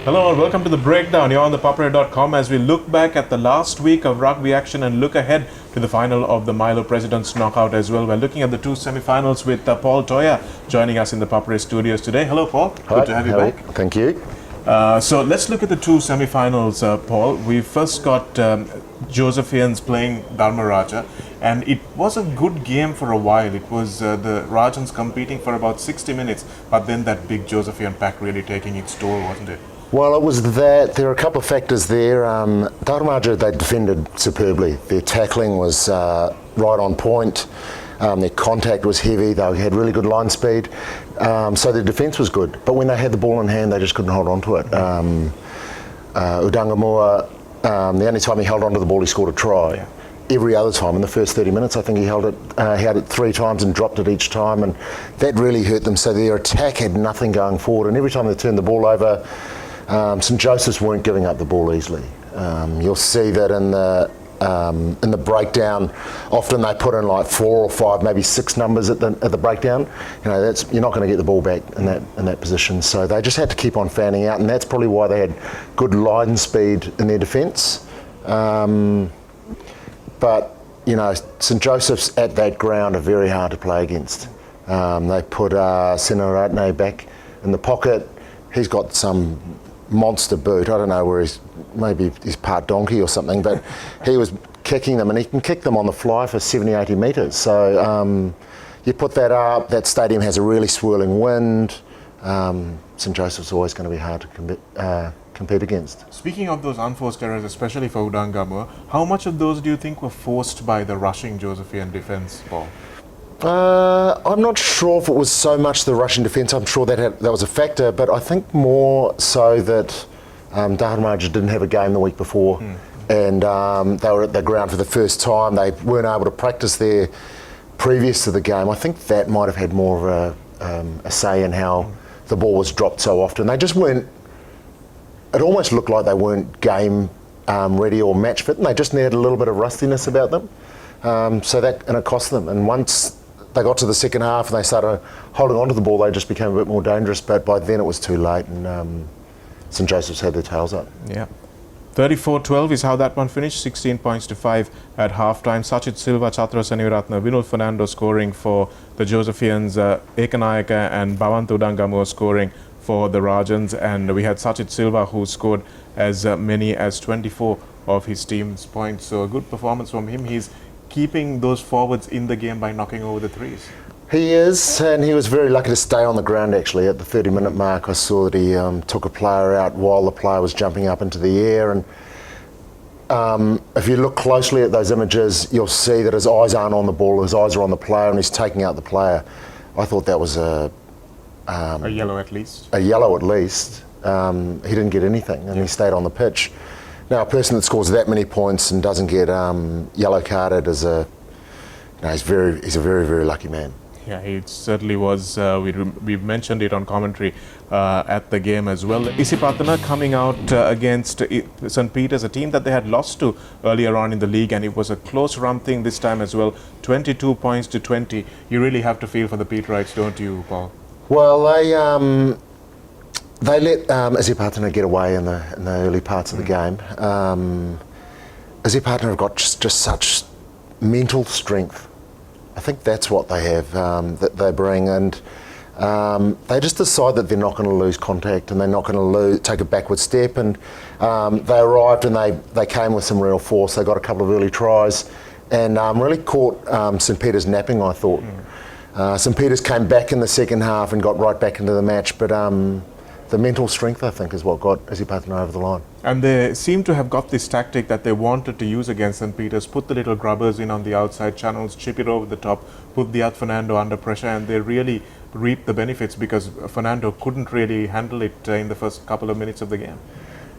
Hello and welcome to The Breakdown. You're on ThePapare.com as we look back at the last week of rugby action and look ahead to the final of the Milo President's Knockout as well. We're looking at the two semi-finals with Paul Toya joining us in the Papare studios today. Hello, Paul. Hi, good to have you back. Thank you. So let's look at the two semi-finals, Paul. We first got Josephians playing Dharmaraja, and it was a good game for a while. It was the Rajans competing for about 60 minutes, but then that big Josephian pack really taking its toll, wasn't it? Well, it was that. There are a couple of factors there. Dharmaraja, they defended superbly. Their tackling was right on point. Their contact was heavy. They had really good line speed. So their defence was good. But when they had the ball in hand, they just couldn't hold on to it. Udangamua, the only time he held on to the ball, he scored a try. Yeah. Every other time, in the first 30 minutes, I think he held it 3 times and dropped it each time, and that really hurt them. So their attack had nothing going forward, and every time they turned the ball over, St Joseph's weren't giving up the ball easily. You'll see that in the breakdown. Often they put in like 4 or 5, maybe 6 numbers at the breakdown. You know, you're not going to get the ball back in that position. So they just had to keep on fanning out, and that's probably why they had good line speed in their defence. But you know, St Joseph's at that ground are very hard to play against. They put Senaratne back in the pocket. He's got some monster boot. I don't know where maybe he's part donkey or something, but he was kicking them, and he can kick them on the fly for 70, 80 metres. So you put that up, that stadium has a really swirling wind. St Joseph's always going to be hard to compete against. Speaking of those unforced errors, especially for Udangamua, how much of those do you think were forced by the rushing Josephian defence, Paul? I'm not sure if it was so much the Russian defence. I'm sure that was a factor, but I think more so that Dharmaraja didn't have a game the week before, and they were at the ground for the first time. They weren't able to practice there previous to the game. I think that might have had more of a say in how the ball was dropped so often. They just weren't. It almost looked like they weren't game ready or match fit, and they just needed a little bit of rustiness about them. So it cost them. And once they got to the second half and they started holding on to the ball, they just became a bit more dangerous. But by then it was too late, and St Joseph's had their tails up. Yeah. 34-12 is how that one finished, 16 points to 5 at halftime. Sachit Silva, Chatra Senivaratna, Vinod Fernando scoring for the Josephians, Ekanayaka and Bhavantu Udangamua scoring for the Rajans, and we had Sachit Silva who scored as many as 24 of his team's points. So a good performance from him. He's keeping those forwards in the game by knocking over the threes. He is, and he was very lucky to stay on the ground actually. At the 30-minute mark, I saw that he took a player out while the player was jumping up into the air, and if you look closely at those images, you'll see that his eyes aren't on the ball, his eyes are on the player, and he's taking out the player. I thought that was a yellow at least. A yellow at least. He didn't get anything, and he stayed on the pitch. Now, a person that scores that many points and doesn't get yellow carded is he's a very, very lucky man. Yeah, he certainly was. We've mentioned it on commentary at the game as well. Isipathana coming out against St. Peter's, a team that they had lost to earlier on in the league, and it was a close run thing this time as well. 22 points to 20. You really have to feel for the Peterites, don't you, Paul? Well, they let Isipathana get away in the early parts of the game. Isipathana have got just such mental strength. I think that's what they have, that they bring, and they just decide that they're not going to lose contact and they're not going to take a backward step. And they arrived and they came with some real force. They got a couple of early tries and really caught St Peter's napping, I thought. St Peter's came back in the second half and got right back into the match, but the mental strength, I think, is what got Isipathana over the line. And they seem to have got this tactic that they wanted to use against St. Peter's, put the little grubbers in on the outside channels, chip it over the top, put the Fernando under pressure, and they really reaped the benefits because Fernando couldn't really handle it in the first couple of minutes of the game.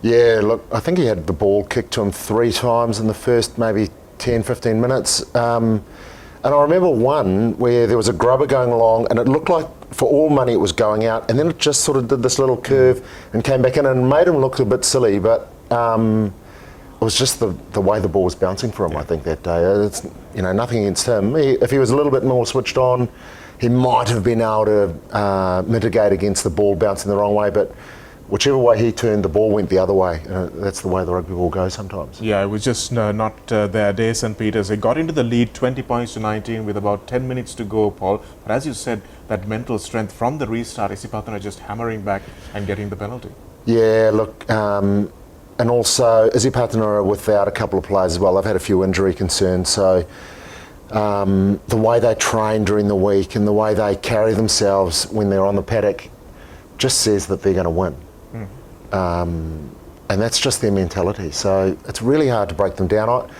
Yeah, look, I think he had the ball kicked to him 3 times in the first maybe 10, 15 minutes. And I remember one where there was a grubber going along and it looked like for all money it was going out, and then it just sort of did this little curve and came back in and made him look a bit silly, but it was just the way the ball was bouncing for him, yeah. I think, that day. It's, you know, nothing against him. If he was a little bit more switched on, he might have been able to mitigate against the ball bouncing the wrong way, but whichever way he turned, the ball went the other way. That's the way the rugby ball goes sometimes. Yeah, it was just not their day, St. Peter's. They got into the lead 20 points to 19 with about 10 minutes to go, Paul. But as you said, that mental strength from the restart, Isipathana just hammering back and getting the penalty. Yeah, look, and also Isipathana are without a couple of players as well. They've had a few injury concerns, so the way they train during the week and the way they carry themselves when they're on the paddock just says that they're going to win. And that's just their mentality. So it's really hard to break them down.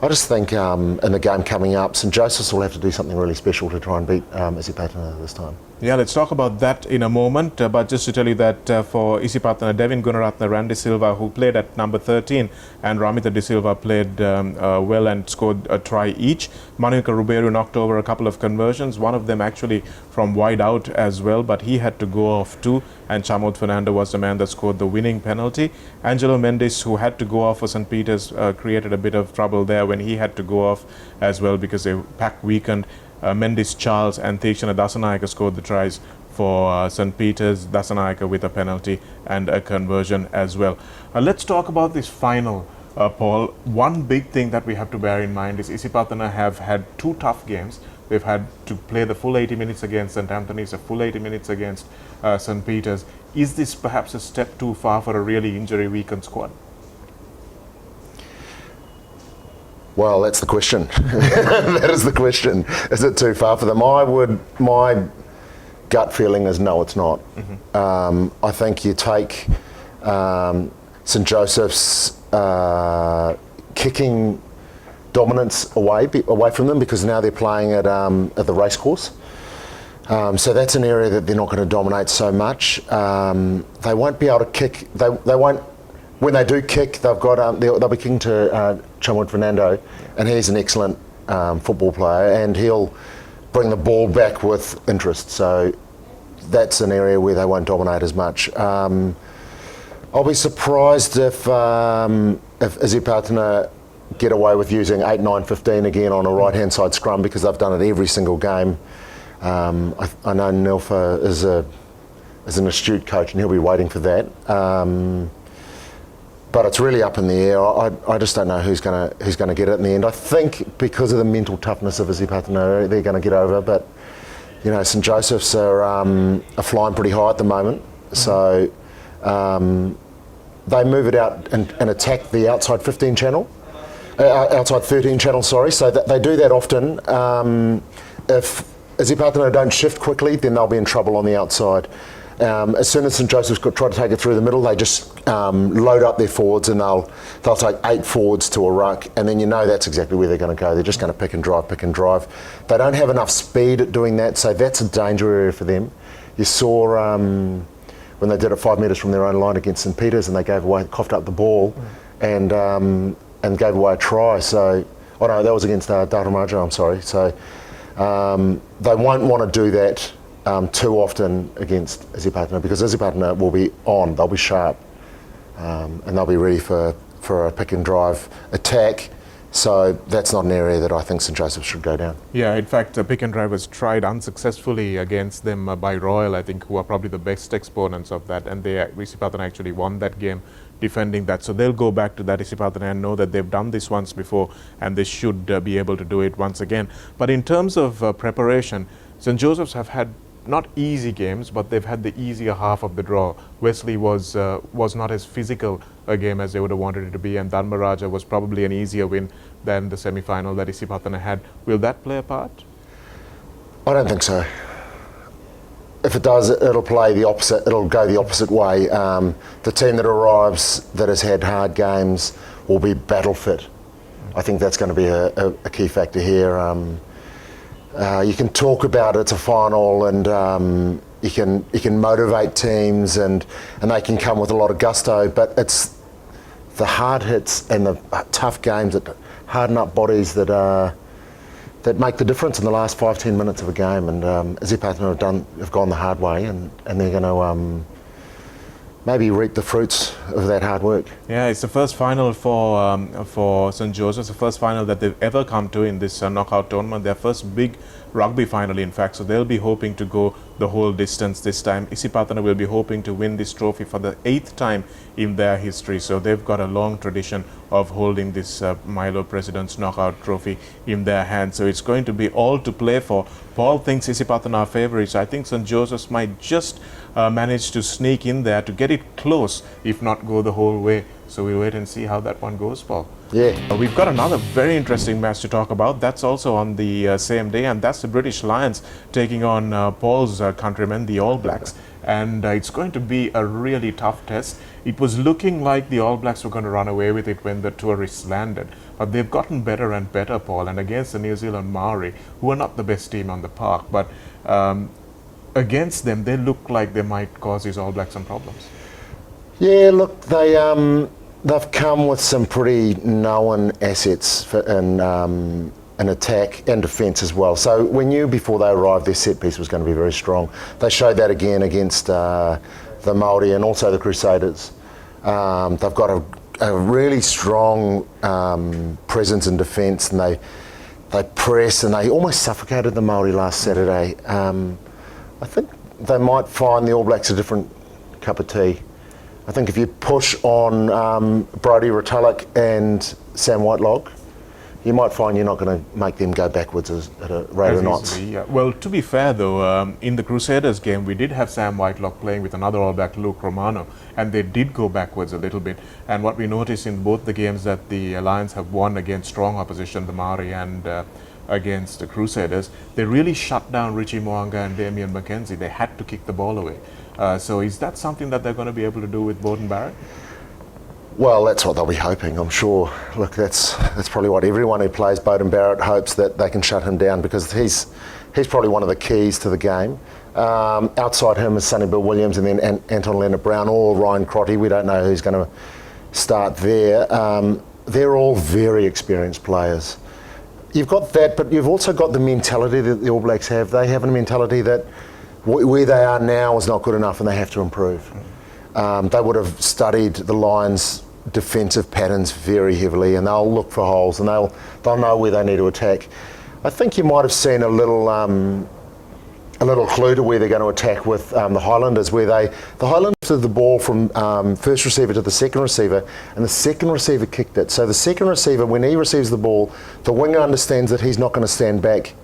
I just think in the game coming up, St. Joseph's will have to do something really special to try and beat Isipathana this time. Yeah, let's talk about that in a moment. But just to tell you that for Isipathana, Devin Gunaratne, Randy Silva, who played at number 13, and Ramita De Silva played well and scored a try each. Manuka Ruberu knocked over a couple of conversions, one of them actually from wide out as well, but he had to go off too. And Chamod Fernando was the man that scored the winning penalty. Angelo Mendes, who had to go off for St. Peter's, created a bit of trouble there when he had to go off as well because they pack weakened. Mendes, Charles and Thekshana Dasanayaka scored the tries for St. Peter's. Dasanayaka with a penalty and a conversion as well. Let's talk about this final, Paul. One big thing that we have to bear in mind is Isipathana have had two tough games. They've had to play the full 80 minutes against St. Anthony's, a full 80 minutes against St. Peter's. Is this perhaps a step too far for a really injury-weakened squad? Well, that's the question. That is the question. Is it too far for them? My gut feeling is no, it's not. I think you take St. Joseph's kicking dominance away from them because now they're playing at the racecourse. So that's an area that they're not going to dominate so much. They won't be able to kick. They won't. When they do kick, they'll be kicking to Chamod Fernando, and he's an excellent football player, and he'll bring the ball back with interest. So that's an area where they won't dominate as much. I'll be surprised if Isipathana get away with using 8, 9, 15 again on a right-hand side scrum because they've done it every single game. I know Nilfa is an astute coach, and he'll be waiting for that. But it's really up in the air. I just don't know who's going to get it in the end. I think because of the mental toughness of Isipathana, they're going to get over. But you know, St. Joseph's are flying pretty high at the moment, so they move it out and attack the outside 15 channel, outside 13 channel. Sorry, so they do that often. If Isipathana don't shift quickly, then they'll be in trouble on the outside. As soon as St. Joseph's try to take it through the middle, they just load up their forwards and they'll take 8 forwards to a ruck, and then you know that's exactly where they're going to go. They're just going to pick and drive. They don't have enough speed at doing that, so that's a danger area for them. You saw when they did it 5 metres from their own line against St. Peter's, and they coughed up the ball and gave away a try. So, no, that was against Daramaja, I'm sorry. So they won't want to do that too often against Isipathana because Isipathana will be on, they'll be sharp, and they'll be ready for a pick and drive attack. So that's not an area that I think St. Joseph should go down. Yeah, in fact, pick and drive was tried unsuccessfully against them by Royal, I think, who are probably the best exponents of that, and Isipathana actually won that game defending that. So they'll go back to that, Isipathana, and know that they've done this once before and they should be able to do it once again. But in terms of preparation, St. Joseph's have had not easy games, but they've had the easier half of the draw. Wesley was not as physical a game as they would have wanted it to be, and Dharmaraja was probably an easier win than the semi-final that Isipathana had. Will that play a part? I don't think so. If it does, it'll play the opposite. It'll go the opposite way. The team that arrives that has had hard games will be battle fit. I think that's going to be a key factor here. You can talk about it's a final, and you can motivate teams, and they can come with a lot of gusto. But it's the hard hits and the tough games that harden up bodies that make the difference in the last 5-10 minutes of a game. And Isipathana have gone the hard way, and they're going to maybe reap the fruits of that hard work. Yeah, it's the first final for St. Joseph's, the first final that they've ever come to in this knockout tournament, their first big rugby final in fact, so they'll be hoping to go the whole distance this time. Isipathana will be hoping to win this trophy for the 8th time in their history. So they've got a long tradition of holding this Milo President's Knockout Trophy in their hands. So it's going to be all to play for. Paul thinks Isipathana are favourites. I think St. Joseph's might just manage to sneak in there to get it close, if not go the whole way. So we'll wait and see how that one goes, Paul. Yeah. We've got another very interesting match to talk about. That's also on the same day, and that's the British Lions taking on Paul's countrymen, the All Blacks. And it's going to be a really tough test. It was looking like the All Blacks were going to run away with it when the tourists landed. But they've gotten better and better, Paul. And against the New Zealand Maori, who are not the best team on the park, but against them, they look like they might cause these All Blacks some problems. Yeah, look, they've come with some pretty known assets in attack and defence as well. So we knew before they arrived their set piece was going to be very strong. They showed that again against the Māori and also the Crusaders. They've got a really strong presence in defence, and they press, and they almost suffocated the Māori last Saturday. I think they might find the All Blacks a different cup of tea. I think if you push on Brodie Retallick and Sam Whitelock, you might find you're not going to make them go backwards at a rate of knots. Yeah. Well, to be fair though, in the Crusaders game, we did have Sam Whitelock playing with another All Black, Luke Romano, and they did go backwards a little bit. And what we noticed in both the games that the Lions have won against strong opposition, the Māori and against the Crusaders, they really shut down Richie Mo'unga and Damien McKenzie. They had to kick the ball away. So is that something that they're going to be able to do with Beauden Barrett? Well, that's what they'll be hoping, I'm sure. Look, that's probably what everyone who plays Beauden Barrett hopes, that they can shut him down, because he's probably one of the keys to the game. Outside him is Sonny Bill Williams and then Anton Leonard-Brown or Ryan Crotty. We don't know who's going to start there. They're all very experienced players. You've got that, but you've also got the mentality that the All Blacks have. They have a mentality that where they are now is not good enough and they have to improve. They would have studied the Lions' defensive patterns very heavily, and they'll look for holes, and they'll know where they need to attack. I think you might have seen a little clue to where they're going to attack with the Highlanders, where the Highlanders lifted the ball from first receiver to the second receiver, and the second receiver kicked it. So the second receiver, when he receives the ball, the winger understands that he's not going to stand back,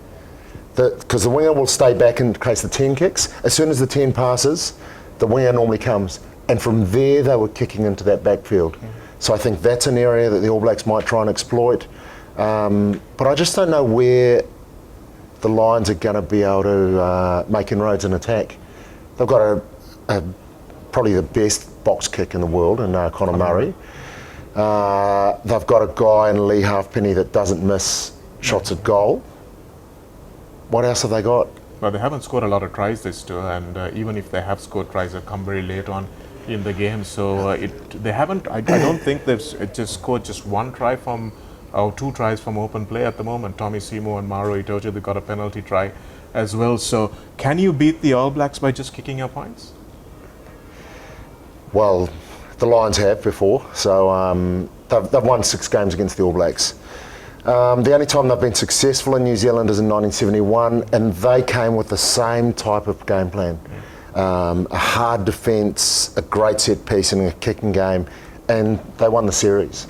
because the winger will stay back in case the 10 kicks. As soon as the 10 passes, the winger normally comes, and from there they were kicking into that backfield. So I think that's an area that the All Blacks might try and exploit. But I just don't know where the Lions are going to be able to make inroads and attack. They've got probably the best box kick in the world in Conor Murray. They've got a guy in Lee Halfpenny that doesn't miss shots at goal. What else have they got? Well, they haven't scored a lot of tries this tour, and even if they have scored tries, they've come very late on in the game. So they haven't. I don't think they've just scored just one try from, or two tries from open play at the moment. Tommy Simo and Maro Itoje, they got a penalty try as well. So can you beat the All Blacks by just kicking your points? Well, the Lions have before. So they've won 6 games against the All Blacks. The only time they've been successful in New Zealand is in 1971, and they came with the same type of game plan. A hard defence, a great set piece and a kicking game, and they won the series.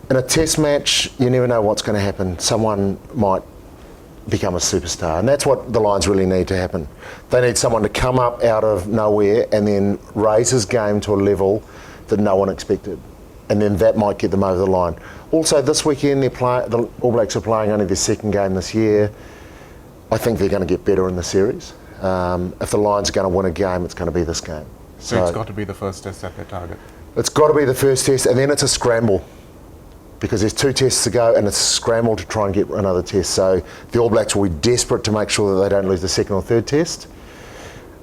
In a test match, you never know what's going to happen. Someone might become a superstar, and that's what the Lions really need to happen. They need someone to come up out of nowhere and then raise his game to a level that no one expected, and then that might get them over the line. Also, this weekend, the All Blacks are playing only their second game this year. I think they're going to get better in the series. If the Lions are going to win a game, it's going to be this game. So it's got to be the first test at their target. It's got to be the first test, and then it's a scramble, because there's 2 tests to go, and it's a scramble to try and get another test. So the All Blacks will be desperate to make sure that they don't lose the second or third test.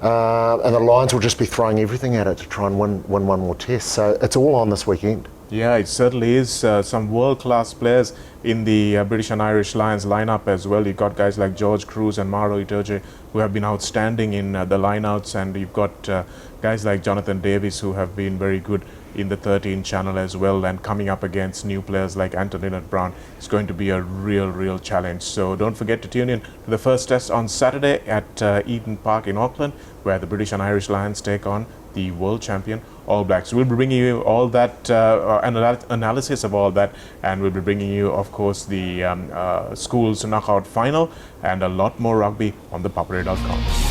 And the Lions will just be throwing everything at it to try and win one more test. So it's all on this weekend. Yeah, it certainly is. Some world-class players in the British and Irish Lions lineup as well. You've got guys like George Cruz and Maro Itoje who have been outstanding in the lineouts, and you've got guys like Jonathan Davis who have been very good in the 13 channel as well, and coming up against new players like Anthony Brown is going to be a real challenge. So don't forget to tune in to the first test on Saturday at Eden Park in Auckland, where the British and Irish Lions take on the world champion All Blacks. We'll be bringing you all that analysis of all that, and we'll be bringing you, of course, the schools knockout final and a lot more rugby on thepapare.com.